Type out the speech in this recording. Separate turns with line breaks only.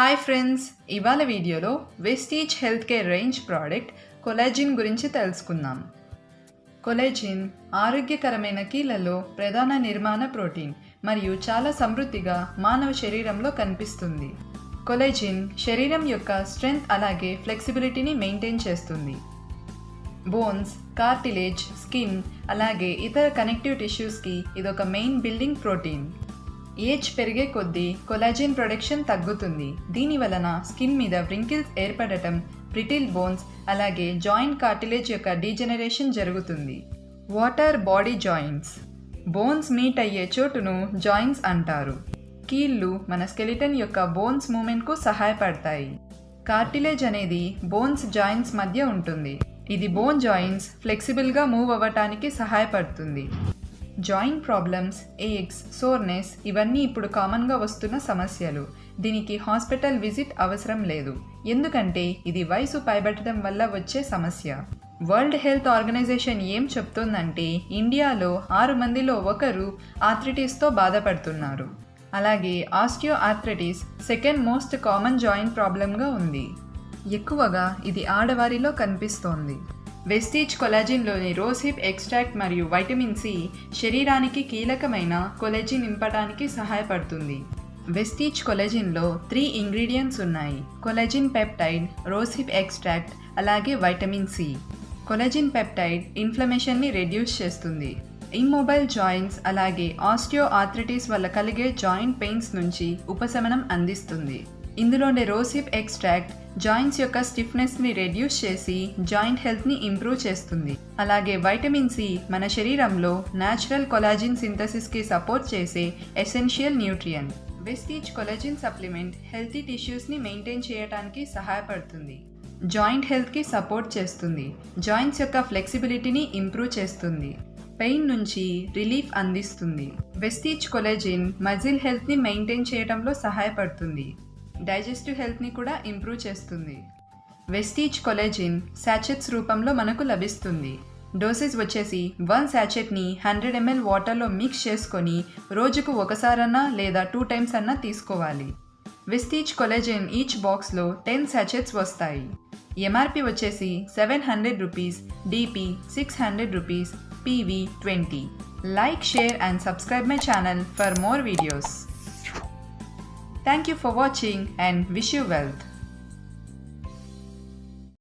Hi friends, ఇవాళ వీడియోలో Vestige health care range product collagen గురించి తెలుసుకుందాం. కొలాజిన్ ఆరోగ్యకరమైన కీళ్ళలో ప్రధాన నిర్మాణ ప్రోటీన్ మరియు చాలా సమృద్ధిగా మానవ శరీరంలో కనిపిస్తుంది. కొలాజిన్ శరీరం యొక్క స్ట్రెంగ్త్ అలాగే ఫ్లెక్సిబిలిటీని మెయింటైన్ చేస్తుంది. బోన్స్, కార్టిలేజ్, స్కిన్ అలాగే ఇతర కనెక్టివ్ టిష్యూస్కి ఇదొక మెయిన్ బిల్డింగ్ ప్రోటీన్. ఏజ్ పెరిగే కొద్దీ కొలాజిన్ ప్రొడక్షన్ తగ్గుతుంది. దీని వలన స్కిన్ మీద వ్రింకిల్స్ ఏర్పడటం, బ్రిటిల్ బోన్స్ అలాగే జాయింట్ కార్టిలేజ్ యొక్క డీజెనరేషన్ జరుగుతుంది. Water body joints bones meet అయ్యే చోటును జాయింట్స్ అంటారు. కీళ్ళు మన స్కెలిటన్ యొక్క బోన్స్ మూమెంట్కు సహాయపడతాయి. కార్టిలేజ్ అనేది బోన్స్ జాయింట్స్ మధ్య ఉంటుంది. ఇది బోన్ జాయింట్స్ ఫ్లెక్సిబుల్గా మూవ్ అవ్వటానికి సహాయపడుతుంది. జాయింట్ ప్రాబ్లమ్స్, ఏక్స్, సోర్నెస్ ఇవన్నీ ఇప్పుడు కామన్గా వస్తున్న సమస్యలు. దీనికి హాస్పిటల్ విజిట్ అవసరం లేదు, ఎందుకంటే ఇది వయసు పైబట్టడం వల్ల వచ్చే సమస్య. వరల్డ్ హెల్త్ ఆర్గనైజేషన్ ఏం చెప్తోందంటే ఇండియాలో 6 మందిలో 1 ఆర్థరైటిస్తో బాధపడుతున్నారు. అలాగే osteo arthritis second most common joint ప్రాబ్లంగా ఉంది. ఎక్కువగా ఇది ఆడవారిలో కనిపిస్తోంది. వెస్టీజ్ కొలాజిన్లోని రోజ్ హిప్ ఎక్స్ట్రాక్ట్ మరియు వైటమిన్ సి శరీరానికి కీలకమైన కొలాజిన్ నింపడానికి సహాయపడుతుంది. వెస్టీజ్ కొలాజిన్లో 3 ఇంగ్రీడియంట్స్ ఉన్నాయి: collagen peptide, rose hip extract అలాగే వైటమిన్ సి. కొలాజిన్ పెప్టైడ్ ఇన్ఫ్లమేషన్ని రెడ్యూస్ చేస్తుంది. ఇమ్మొబైల్ జాయింట్స్ అలాగే ఆస్టియో ఆర్థరైటిస్ వల్ల కలిగే జాయింట్ పెయిన్స్ నుంచి ఉపశమనం అందిస్తుంది. ఇందులోని రోజ్ హిప్ ఎక్స్ట్రాక్ట్ జాయింట్స్ యొక్క స్టిఫ్నెస్ని రెడ్యూస్ చేసి జాయింట్ హెల్త్ని ఇంప్రూవ్ చేస్తుంది. అలాగే వైటమిన్ సి మన శరీరంలో న్యాచురల్ కొలాజిన్ సింథసిస్కి సపోర్ట్ చేసే essential nutrient. Vestige collagen supplement healthy టిష్యూస్ని మెయింటైన్ చేయడానికి సహాయపడుతుంది. జాయింట్ హెల్త్కి సపోర్ట్ చేస్తుంది. జాయింట్స్ యొక్క ఫ్లెక్సిబిలిటీని ఇంప్రూవ్ చేస్తుంది. పెయిన్ నుంచి రిలీఫ్ అందిస్తుంది. వెస్టీజ్ కొలాజిన్ మజిల్ హెల్త్ని మెయింటైన్ చేయడంలో సహాయపడుతుంది. డైజెస్టివ్ హెల్త్ని కూడా ఇంప్రూవ్ చేస్తుంది. వెస్టీజ్ కొలాజిన్ శాచెట్స్ రూపంలో మనకు లభిస్తుంది. డోసేజ్ వచ్చేసి 1 శాచెట్ని 100 ml వాటర్లో మిక్స్ చేసుకొని రోజుకు ఒకసారన్నా లేదా 2 times అన్నా తీసుకోవాలి. వెస్టీజ్ కొలాజిన్ ఈచ్ బాక్స్లో 10 శాచెట్స్ వస్తాయి. ఎంఆర్పి వచ్చేసి 700 rupees, DP 600 rupees, PV 20. Like, share and subscribe my channel for more videos. Thank you for watching and wish you wealth.